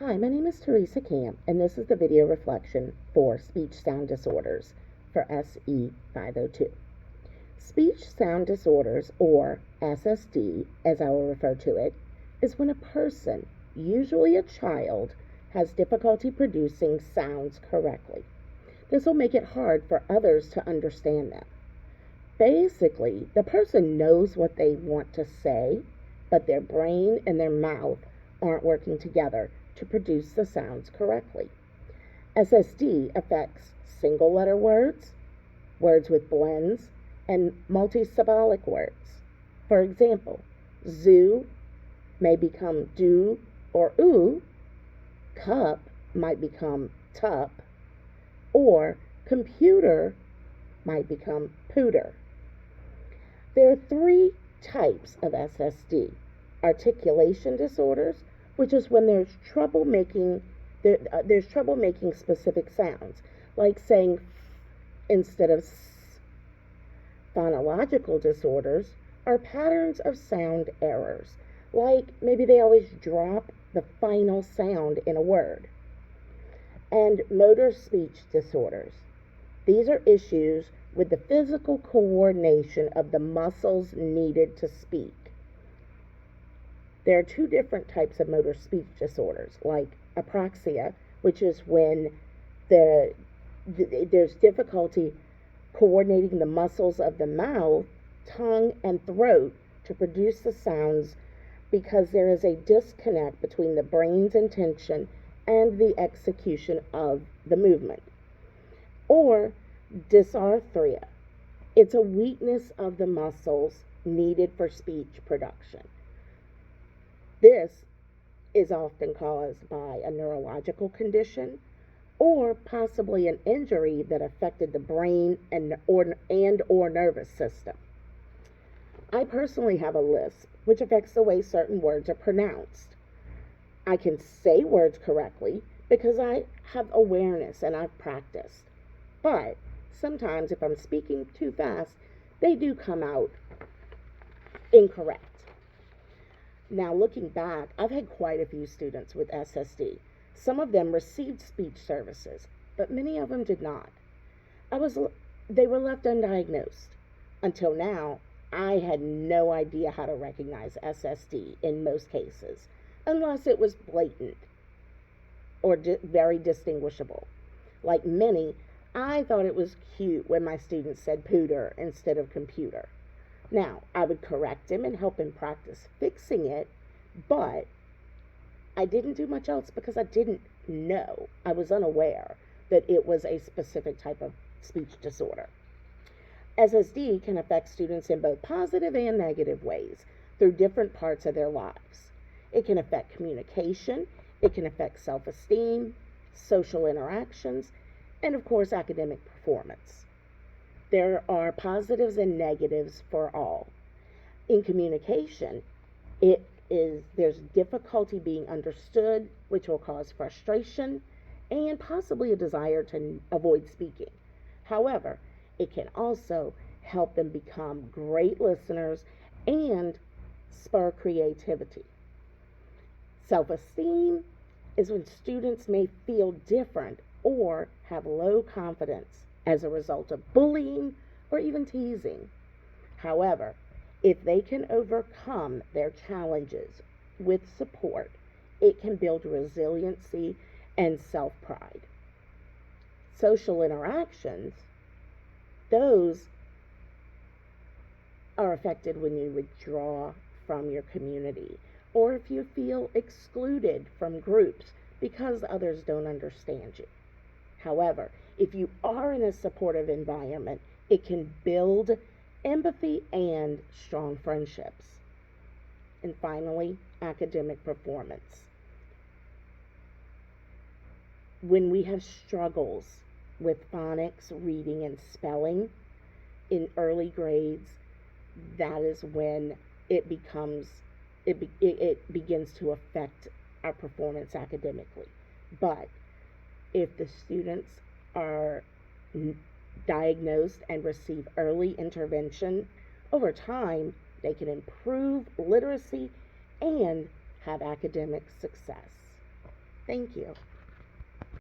Hi, my name is Teresa Camp, and this is the video reflection for speech sound disorders for SE 502. Speech sound disorders, or SSD, as I will refer to it, is when a person, usually a child, has difficulty producing sounds correctly. This will make it hard for others to understand them. Basically, the person knows what they want to say, but their brain and their mouth aren't working together to produce the sounds correctly. SSD affects single letter words, words with blends, and multisyllabic words. For example, zoo may become do or oo, cup might become tup, or computer might become pooter. There are three types of SSD. Articulation disorders, which is when there's trouble making specific sounds, like saying f instead of s. Phonological disorders are patterns of sound errors, like maybe they always drop the final sound in a word. And motor speech disorders. These are issues with the physical coordination of the muscles needed to speak. There are two different types of motor speech disorders, like apraxia, which is when there's difficulty coordinating the muscles of the mouth, tongue, and throat to produce the sounds because there is a disconnect between the brain's intention and the execution of the movement. Or dysarthria. It's a weakness of the muscles needed for speech production. This is often caused by a neurological condition or possibly an injury that affected the brain and or nervous system. I personally have a lisp, which affects the way certain words are pronounced. I can say words correctly because I have awareness and I've practiced. But sometimes if I'm speaking too fast, they do come out incorrect. Now, looking back, I've had quite a few students with SSD. Some of them received speech services, but many of them did not. They were left undiagnosed. Until now, I had no idea how to recognize SSD in most cases, unless it was blatant or very distinguishable. Like many, I thought it was cute when my students said pooter instead of computer. Now, I would correct him and help him practice fixing it, but I didn't do much else because I didn't know. I was unaware that it was a specific type of speech disorder. SSD can affect students in both positive and negative ways through different parts of their lives. It can affect communication, it can affect self-esteem, social interactions, and of course academic performance. There are positives and negatives for all. In communication, there's difficulty being understood, which will cause frustration and possibly a desire to avoid speaking. However, it can also help them become great listeners and spur creativity. Self-esteem is when students may feel different or have low confidence as a result of bullying or even teasing. However, if they can overcome their challenges with support, it can build resiliency and self-pride. Social interactions, those are affected when you withdraw from your community or if you feel excluded from groups because others don't understand you. However, if you are in a supportive environment, it can build empathy and strong friendships. And finally, academic performance. When we have struggles with phonics, reading, and spelling in early grades, that is when it begins to affect our performance academically. But if the students are diagnosed and receive early intervention, over time they can improve literacy and have academic success. Thank you.